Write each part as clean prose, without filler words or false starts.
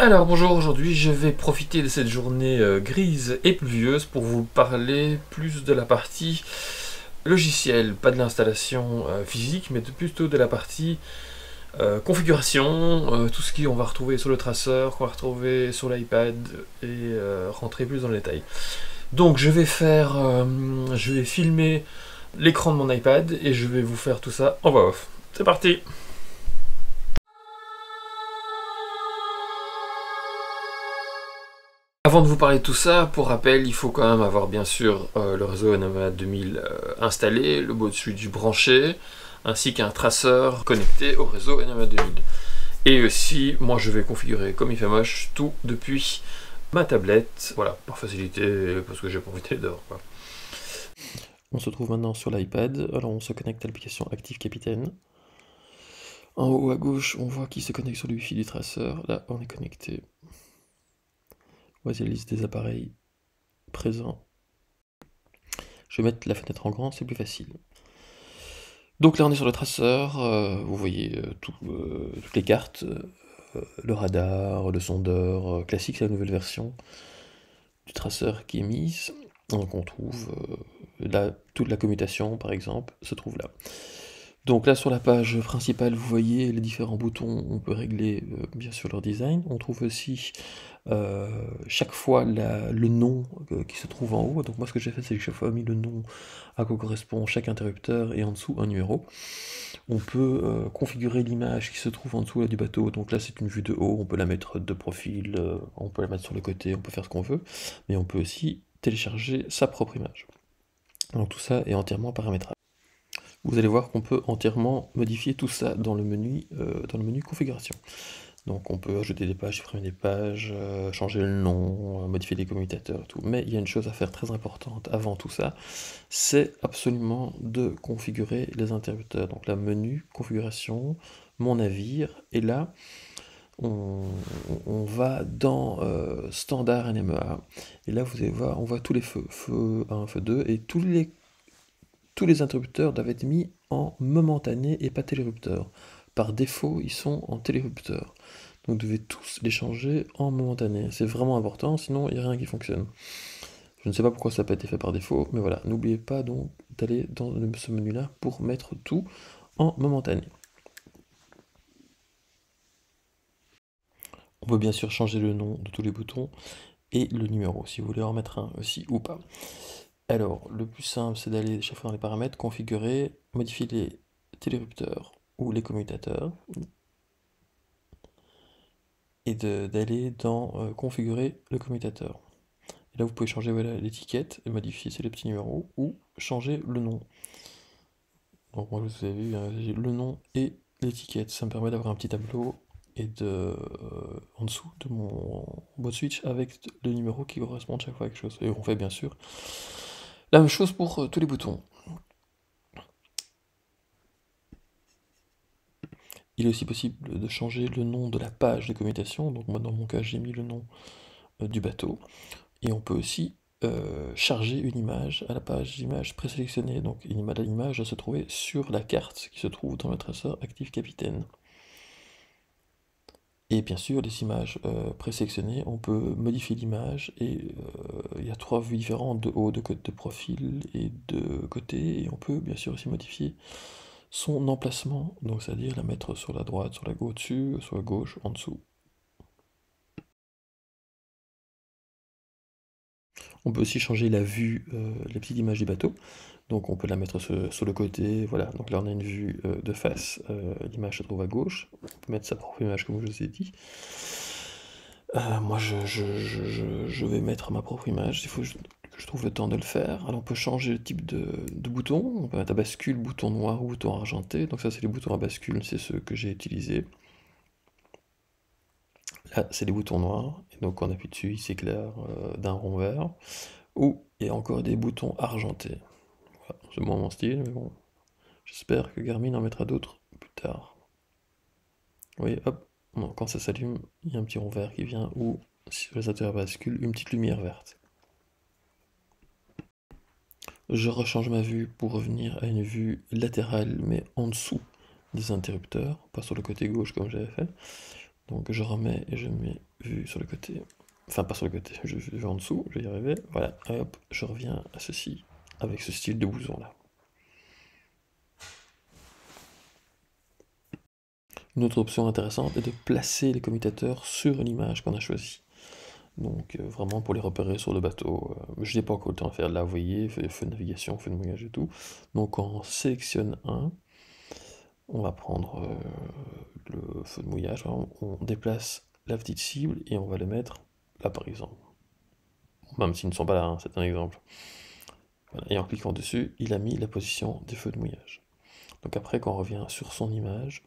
Alors bonjour, aujourd'hui je vais profiter de cette journée grise et pluvieuse pour vous parler plus de la partie logicielle, pas de l'installation physique, mais plutôt de la partie configuration, tout ce qu'on va retrouver sur le traceur, qu'on va retrouver sur l'iPad et rentrer plus dans le détail. Donc je vais filmer l'écran de mon iPad et je vais vous faire tout ça en voix off. C'est parti! Avant de vous parler de tout ça, pour rappel, il faut quand même avoir bien sûr le réseau NMA 2000 installé, le boot switch branché, ainsi qu'un traceur connecté au réseau NMA 2000. Et aussi, moi je vais configurer comme il fait moche tout depuis ma tablette, voilà, par facilité, parce que j'ai pas envie d'aller dehors, quoi. On se trouve maintenant sur l'iPad, alors on se connecte à l'application Active Capitaine. En haut à gauche, on voit qu'il se connecte sur le Wi-Fi du traceur, là on est connecté. Voici la liste des appareils présents. Je vais mettre la fenêtre en grand, c'est plus facile. Donc là on est sur le traceur, vous voyez toutes les cartes, le radar, le sondeur, classique c'est la nouvelle version du traceur qui est mise. Donc on trouve là, toute la commutation par exemple se trouve là. Donc là sur la page principale vous voyez les différents boutons, on peut régler bien sûr leur design. On trouve aussi chaque fois le nom qui se trouve en haut. Donc moi ce que j'ai fait c'est que chaque fois mis le nom à quoi correspond chaque interrupteur et en dessous un numéro. On peut configurer l'image qui se trouve en dessous là, du bateau. Donc là c'est une vue de haut, on peut la mettre de profil, on peut la mettre sur le côté, on peut faire ce qu'on veut, mais on peut aussi télécharger sa propre image. Donc tout ça est entièrement paramétrable. Vous allez voir qu'on peut entièrement modifier tout ça dans le menu configuration. Donc on peut ajouter des pages, supprimer des pages, changer le nom, modifier les commutateurs et tout. Mais il y a une chose à faire très importante avant tout ça, c'est absolument de configurer les interrupteurs. Donc là, menu, configuration, mon navire, et là, on va dans standard NMEA, et là vous allez voir, on voit tous les feux, feu 1, feu 2, et tous les interrupteurs doivent être mis en momentané et pas télérupteur. Par défaut, ils sont en télérupteur. Donc vous devez tous les changer en momentané. C'est vraiment important, sinon il n'y a rien qui fonctionne. Je ne sais pas pourquoi ça n'a pas été fait par défaut, mais voilà. N'oubliez pas donc d'aller dans ce menu-là pour mettre tout en momentané. On peut bien sûr changer le nom de tous les boutons et le numéro, si vous voulez en mettre un aussi ou pas. Alors, le plus simple, c'est d'aller chaque fois dans les paramètres, configurer, modifier les télérupteurs ou les commutateurs, et d'aller dans configurer le commutateur. Et là, vous pouvez changer voilà, l'étiquette, et modifier c'est les petits numéros, ou changer le nom. Donc moi, vous avez vu, j'ai le nom et l'étiquette. Ça me permet d'avoir un petit tableau et en dessous de mon boot switch avec le numéro qui correspond chaque fois à quelque chose. Et on fait bien sûr la même chose pour tous les boutons. Il est aussi possible de changer le nom de la page de commutation. Donc moi, dans mon cas, j'ai mis le nom du bateau. Et on peut aussi charger une image à la page d'image présélectionnée. Donc l'image va se trouver sur la carte qui se trouve dans le traceur Active Capitaine. Et bien sûr, les images présélectionnées, on peut modifier l'image et il y a 3 vues différentes, de haut, de profil et de côté. Et on peut bien sûr aussi modifier son emplacement, donc c'est-à-dire la mettre sur la droite, sur la gauche, au-dessus, sur la gauche, en dessous. On peut aussi changer la vue, la petite image du bateau. Donc on peut la mettre sur le côté, voilà. Donc là on a une vue de face, l'image se trouve à gauche. On peut mettre sa propre image comme je vous ai dit. Moi je vais mettre ma propre image, il faut que je trouve le temps de le faire. Alors on peut changer le type de bouton, on peut mettre à bascule, bouton noir ou bouton argenté. Donc ça c'est les boutons à bascule, c'est ceux que j'ai utilisés. Là c'est les boutons noirs, et donc quand on appuie dessus il s'éclaire d'un rond vert. Ou il y a encore des boutons argentés. Voilà, c'est moins mon style, mais bon. J'espère que Garmin en mettra d'autres plus tard. Vous voyez, hop, bon, quand ça s'allume, il y a un petit rond vert qui vient, ou si le réalisateur bascule, une petite lumière verte. Je rechange ma vue pour revenir à une vue latérale, mais en dessous des interrupteurs, pas sur le côté gauche comme j'avais fait. Donc je remets et je mets vue sur le côté. Enfin, pas sur le côté, je vais en dessous, je vais y arriver. Voilà, hop, je reviens à ceci, avec ce style de bouton là. Une autre option intéressante est de placer les commutateurs sur l'image qu'on a choisie. Donc vraiment pour les repérer sur le bateau. Je n'ai pas encore le temps de faire là, vous voyez, feu de navigation, feu de mouillage et tout. Donc on sélectionne un, on va prendre le feu de mouillage, on déplace la petite cible et on va le mettre là par exemple. Même s'ils ne sont pas là, hein, c'est un exemple. Voilà. Et en cliquant dessus, il a mis la position des feux de mouillage. Donc après, quand on revient sur son image,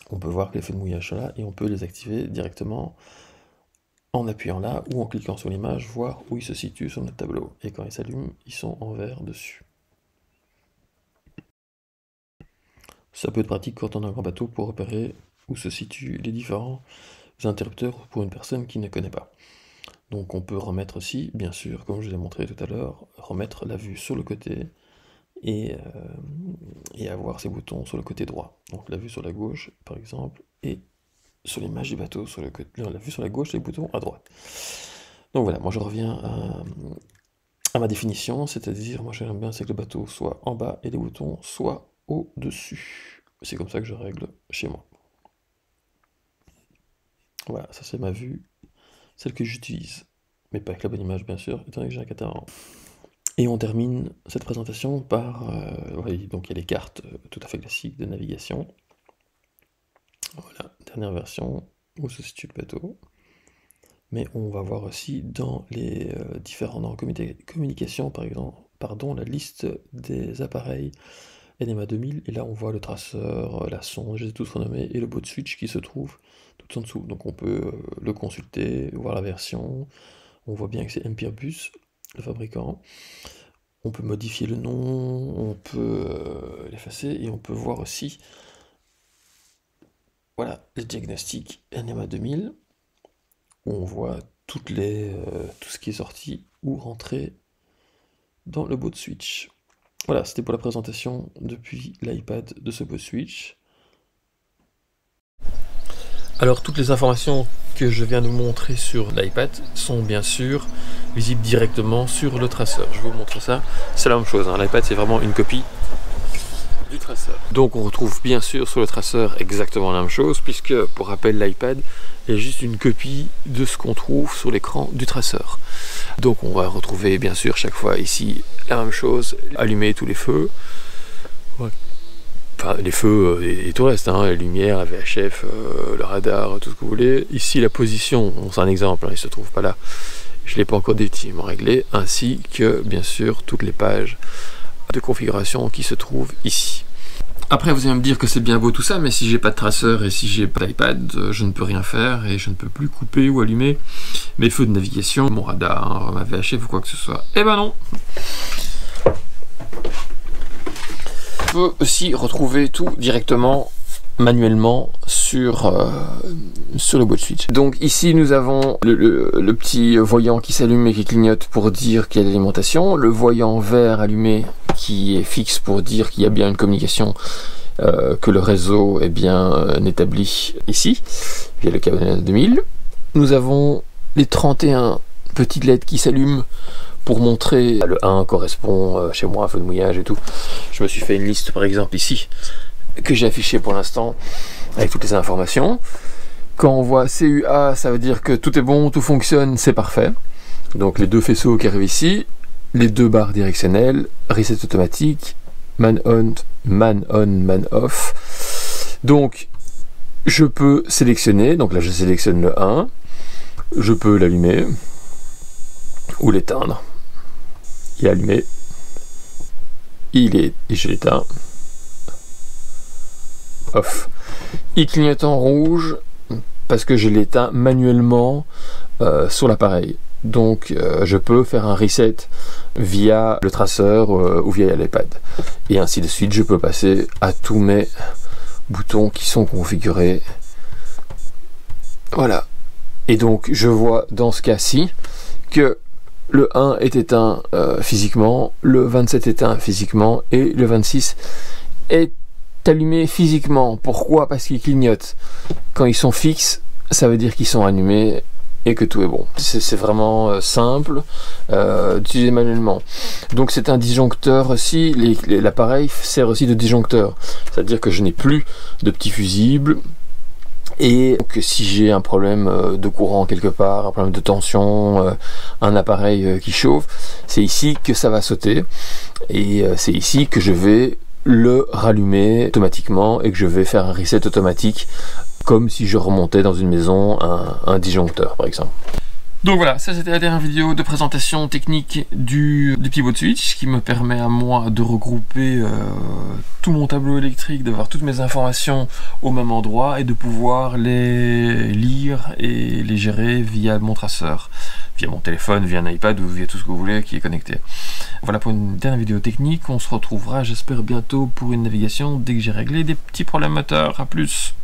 on peut voir que les feux de mouillage sont là et on peut les activer directement en appuyant là ou en cliquant sur l'image, voir où ils se situent sur notre tableau. Et quand ils s'allument, ils sont en vert dessus. Ça peut être pratique quand on a un grand bateau pour repérer où se situent les différents interrupteurs pour une personne qui ne connaît pas. Donc on peut remettre aussi, bien sûr, comme je l'ai montré tout à l'heure, remettre la vue sur le côté et avoir ces boutons sur le côté droit. Donc la vue sur la gauche, par exemple, et sur l'image du bateau, sur le côté, la vue sur la gauche, les boutons à droite. Donc voilà, moi je reviens à ma définition, c'est-à-dire, moi j'aime bien c'est que le bateau soit en bas et les boutons soient au-dessus. C'est comme ça que je règle chez moi. Voilà, ça c'est ma vue, celle que j'utilise, mais pas avec la bonne image bien sûr, étant donné que j'ai un catamaran. Et on termine cette présentation par, donc il y a les cartes tout à fait classiques de navigation. Voilà, dernière version, où se situe le bateau. Mais on va voir aussi dans les différents communications, par exemple, la liste des appareils NMA 2000, et là on voit le traceur, la sonde, je les ai tous renommés, et le boat switch qui se trouve tout en dessous. Donc on peut le consulter, voir la version, on voit bien que c'est Empirbus, le fabricant. On peut modifier le nom, on peut l'effacer, et on peut voir aussi, voilà, les diagnostics NMA 2000, où on voit tout ce qui est sorti ou rentré dans le boat switch. Voilà, c'était pour la présentation depuis l'iPad de ce boat switch. Alors toutes les informations que je viens de vous montrer sur l'iPad sont bien sûr visibles directement sur le traceur. Je vous montre ça, c'est la même chose, hein. L'iPad c'est vraiment une copie du traceur. Donc on retrouve bien sûr sur le traceur exactement la même chose, puisque pour rappel l'iPad est juste une copie de ce qu'on trouve sur l'écran du traceur. Donc on va retrouver bien sûr chaque fois ici la même chose, allumer tous les feux, ouais. Enfin les feux et tout le reste, hein, la lumière, la VHF, le radar, tout ce que vous voulez. Ici la position, c'est un exemple, hein, il se trouve pas là, je ne l'ai pas encore définitivement réglé, ainsi que bien sûr toutes les pages de configuration qui se trouvent ici. Après vous allez me dire que c'est bien beau tout ça, mais si j'ai pas de traceur et si j'ai pas d'iPad, je ne peux rien faire et je ne peux plus couper ou allumer mes feux de navigation, mon radar, ma VHF ou quoi que ce soit. Eh ben non. Je peux aussi retrouver tout directement manuellement sur le boat switch. Donc ici nous avons le petit voyant qui s'allume et qui clignote pour dire qu'il y a de l'alimentation, le voyant vert allumé qui est fixe pour dire qu'il y a bien une communication, que le réseau est bien établi ici via le câble 2000. Nous avons les 31 petites LED qui s'allument pour montrer, le 1 correspond chez moi à feu de mouillage et tout. Je me suis fait une liste par exemple ici que j'ai affiché pour l'instant avec toutes les informations. Quand on voit CUA, ça veut dire que tout est bon, tout fonctionne, c'est parfait. Donc les deux faisceaux qui arrivent ici, les deux barres directionnelles, reset automatique, man on, man off. Donc je peux sélectionner, donc là je sélectionne le 1, je peux l'allumer ou l'éteindre. Il est allumé, et je l'éteins. Off. Il clignote en rouge parce que je l'éteins manuellement sur l'appareil. Donc je peux faire un reset via le traceur ou via l'iPad. Et ainsi de suite, je peux passer à tous mes boutons qui sont configurés. Voilà. Et donc je vois dans ce cas-ci que le 1 est éteint physiquement, le 27 est éteint physiquement et le 26 est allumés physiquement. Pourquoi? Parce qu'ils clignotent. Quand ils sont fixes, ça veut dire qu'ils sont allumés et que tout est bon. C'est vraiment simple d'utiliser manuellement. Donc c'est un disjoncteur aussi, l'appareil sert aussi de disjoncteur. C'est-à-dire que je n'ai plus de petits fusibles. Et que si j'ai un problème de courant quelque part, un problème de tension, un appareil qui chauffe, c'est ici que ça va sauter. Et c'est ici que je vais le rallumer automatiquement et que je vais faire un reset automatique, comme si je remontais dans une maison un disjoncteur par exemple. Donc voilà, ça c'était la dernière vidéo de présentation technique du pivot switch qui me permet à moi de regrouper tout mon tableau électrique, d'avoir toutes mes informations au même endroit et de pouvoir les lire et les gérer via mon traceur, via mon téléphone, via un iPad ou via tout ce que vous voulez qui est connecté. Voilà pour une dernière vidéo technique, on se retrouvera j'espère bientôt pour une navigation dès que j'ai réglé des petits problèmes moteurs. À plus.